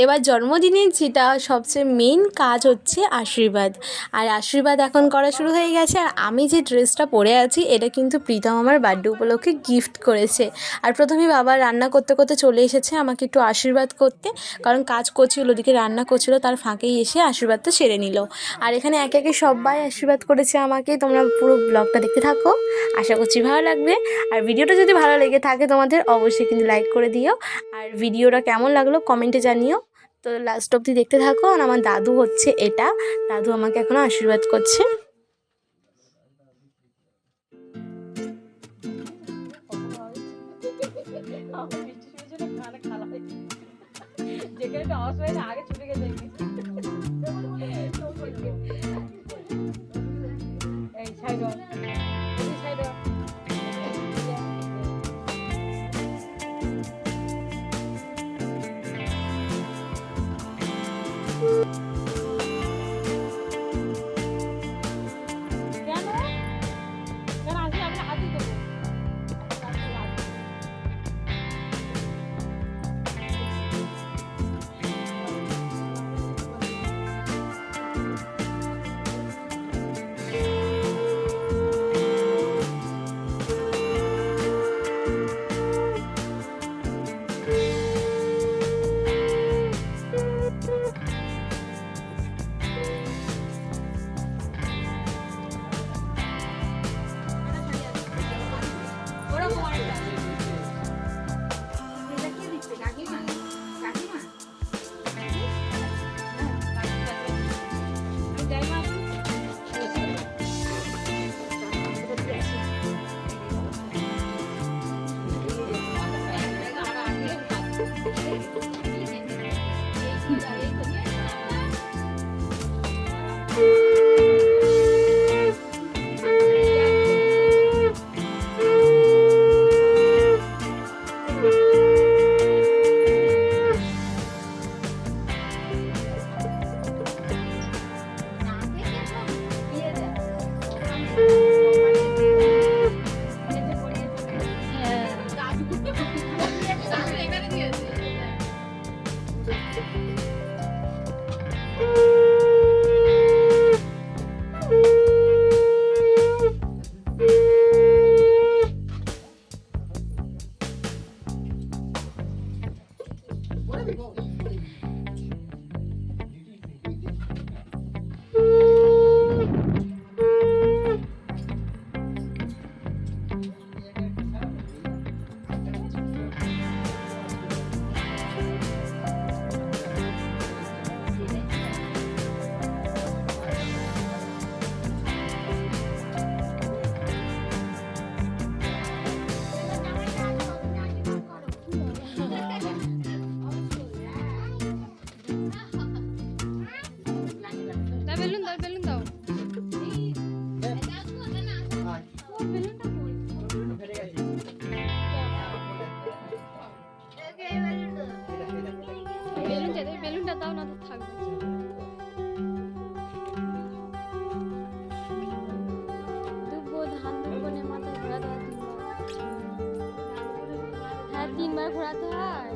এবার জন্মদিনে যেটা সবচেয়ে মেন কাজ হচ্ছে আশীর্বাদ। আর আশীর্বাদ এখন করা শুরু হয়ে গেছে। আর আমি যে ড্রেসটা পরে আছি এটা কিন্তু প্রীতম আমার বার্থডে উপলক্ষে গিফট করেছে। আর প্রথমে বাবা রান্না করতে করতে চলে এসেছে আমাকে একটু আশীর্বাদ করতে, কারণ কাজ করছিল ওদিকে রান্না করছিল, তার ফাঁকেই এসে আশীর্বাদটা সেরে নিল। আর এখানে একে একে সবাই আশীর্বাদ করেছে আমাকে। তোমরা পুরো ব্লগটা দেখতে থাকো, আশা করছি ভালো লাগবে। আর ভিডিওটা যদি ভালো লেগে থাকে তোমাদের অবশ্যই কিন্তু লাইক করে দিও। আর ভিডিওটা কেমন লাগলো কমেন্টে জানিও। তো লাস্ট অবধি দেখতে থাকো। আর আমার দাদু হচ্ছে এটা, দাদু আমাকে এখনো আশীর্বাদ করছে। বেলুনটা দাও না, থাকবে। ডুববো, ধান ডুববো নে, মাথা ঘোরাতে হয় 3 বার। হ্যাঁ 3 বার ঘোরাতে হয়।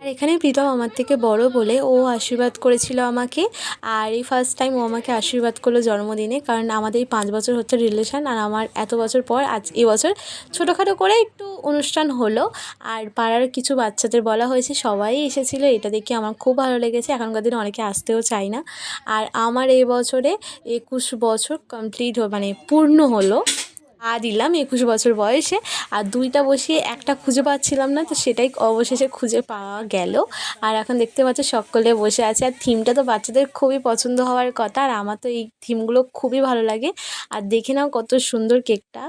আর এখানে প্রীতম আমার থেকে বড় বলে ও আশীর্বাদ করেছিল আমাকে। আর এই ফার্স্ট টাইম ও আমাকে আশীর্বাদ করলো জন্মদিনে, কারণ আমাদের এই 5 বছর হচ্ছে রিলেশান। আর আমার এত বছর পর আজ এবছর ছোটোখাটো করে একটু অনুষ্ঠান হলো। আর পাড়ার কিছু বাচ্চাদের বলা হয়েছে, সবাই এসেছিলো। এটা দেখে আমার খুব ভালো লেগেছে। এখনকার দিনে অনেকে আসতেও চায় না। আর আমার এই বছরে 21 বছর কমপ্লিট মানে পূর্ণ হলো। দিলাম 21 বছর বয়সে। আর 2টা বসিয়ে একটা খুঁজে পাচ্ছিলাম না, তো সেটাই অবশেষে খুঁজে পাওয়া গেল। আর এখন দেখতে পাচ্ছ সকলে বসে আছে। আর থিমটা তো বাচ্চাদের খুবই পছন্দ হওয়ার কথা, আর আমার তো এই থিমগুলো খুবই ভালো লাগে। আর দেখে নাও কত সুন্দর কেকটা।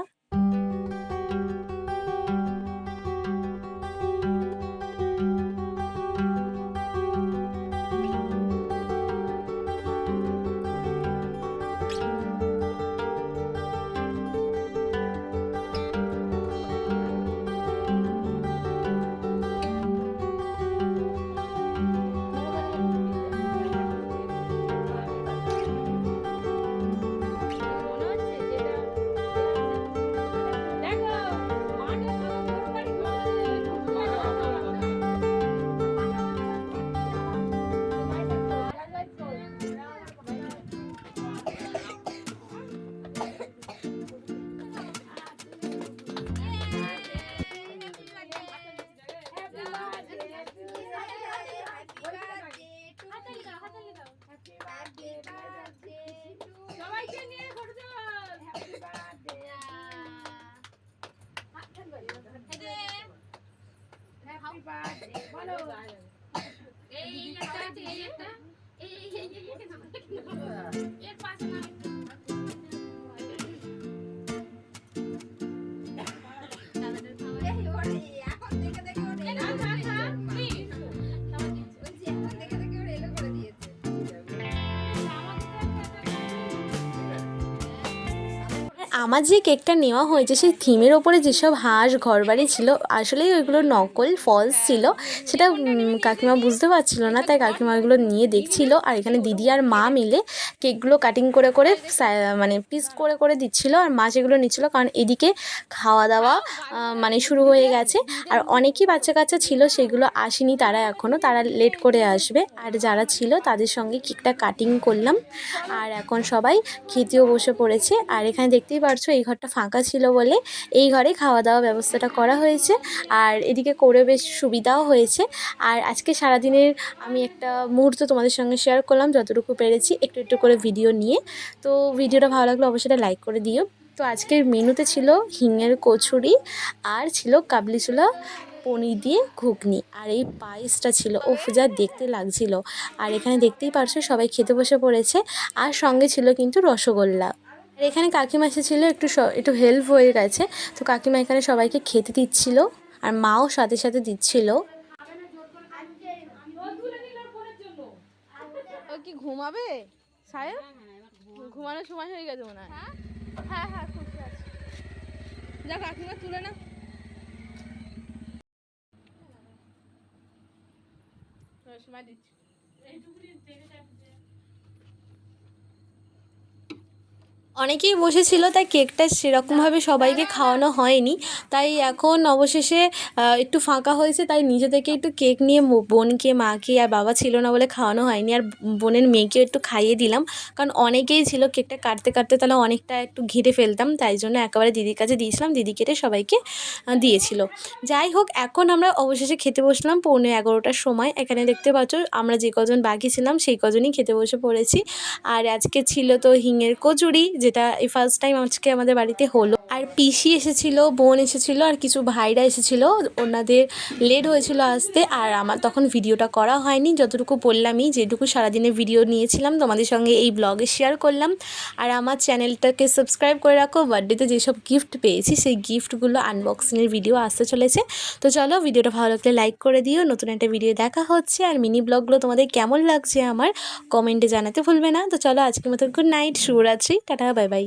আমার যে কেকটা নেওয়া হয়েছে সেই থিমের ওপরে যেসব হাঁস ঘরবাড়ি ছিল, আসলেই ওইগুলো নকল, ফলস ছিল। সেটা কাকিমা বুঝতে পারছিল না, তাই কাকিমা ওইগুলো নিয়ে দেখছিল। আর এখানে দিদি আর মা মিলে কেকগুলো কাটিং করে করে মানে পিস করে করে দিচ্ছিল, আর মা সেগুলো নিচ্ছিল, কারণ এদিকে খাওয়া দাওয়া মানে শুরু হয়ে গেছে। আর অনেকই বাচ্চা কাচ্চা ছিল, সেগুলো আসেনি তারা এখনও, তারা লেট করে আসবে। আর যারা ছিল তাদের সঙ্গে কেকটা কাটিং করলাম। আর এখন সবাই খেতেও বসে পড়েছে। আর এখানে দেখতেই পারছো এই ঘরটা ফাঁকা ছিল বলে এই ঘরে খাওয়া দাওয়া ব্যবস্থাটা করা হয়েছে। আর এদিকে করে বেশ সুবিধাও হয়েছে। আর আজকে সারাদিনের আমি একটা মুহূর্ত তোমাদের সঙ্গে শেয়ার করলাম, যতটুকু পেরেছি একটু একটু করে ভিডিও নিয়ে। তো ভিডিওটা ভালো লাগলে অবশ্যই লাইক করে দিও। তো আজকের মেনুতে ছিল হিঙের কচুরি, আর ছিল কাবলি ছোলা পনির দিয়ে ঘুগনি, আর এই পায়েসটা ছিল ওফ, যা দেখতে লাগছিল। আর এখানে দেখতেই পারছো সবাই খেতে বসে পড়েছে। আর সঙ্গে ছিল কিন্তু রসগোল্লা। আর এখানে কাকিমা এসেছিল, একটু হেল্প হয়ে গেছে। তো কাকিমা এখানে সবাইকে খেতে দিচ্ছিল, আর মাও সাথে সাথে দিচ্ছিল। ও কি ঘুমাবে সাহেব? ঘুমানোর সময় হয়ে গেছে মনে হয়। হ্যাঁ হ্যাঁ খুশি আছে। যা কাকিমা তুলে না, সময় দিচ্ছি। অনেকেই বসেছিল, তাই কেকটা সেরকমভাবে সবাইকে খাওয়ানো হয়নি। তাই এখন অবশেষে একটু ফাঁকা হয়েছে, তাই নিজে থেকে একটু কেক নিয়ে বোনকে, মাকে, আর বাবা ছিল না বলে খাওয়ানো হয়নি। আর বোনের মেয়েকেও একটু খাইয়ে দিলাম, কারণ অনেকেই ছিল, কেকটা কাটতে কাটতে তাহলে অনেকটা একটু ঘিরে ফেলতাম, তাই জন্য একেবারে দিদির কাছে দিয়েছিলাম, দিদি কেটে সবাইকে দিয়েছিল। যাই হোক, এখন আমরা অবশেষে খেতে বসলাম 11:15টার সময়। এখানে দেখতে পাচ্ছ আমরা যে কজন বাকি ছিলাম সেই কজনই খেতে বসে পড়েছি। আর আজকে ছিল তো হিঙের কচুরি, যেটা এই ফার্স্ট টাইম আজকে আমাদের বাড়িতে হলো। আর পিসি এসেছিলো, বোন এসেছিলো, আর কিছু ভাইরা এসেছিলো, ওনাদের লেট হয়েছিল আসতে। আর আমার তখন ভিডিওটা করা হয়নি, যতটুকু বললামই, যেটুকু সারাদিনের ভিডিও নিয়েছিলাম তোমাদের সঙ্গে এই ব্লগে শেয়ার করলাম। আর আমার চ্যানেলটাকে সাবস্ক্রাইব করে রাখো। বার্থডেতে যেসব গিফট পেয়েছি সেই গিফটগুলো আনবক্সিংয়ের ভিডিও আসতে চলেছে। তো চলো, ভিডিওটা ভালো লাগলে লাইক করে দিও। নতুন একটা ভিডিও দেখা হচ্ছে। আর মিনি ব্লগগুলো তোমাদের কেমন লাগছে আমার কমেন্টে জানাতে ভুলবে না। তো চলো, আজকের মতো গুড নাইট, শুভরাত্রি, টাটা, বাই বাই।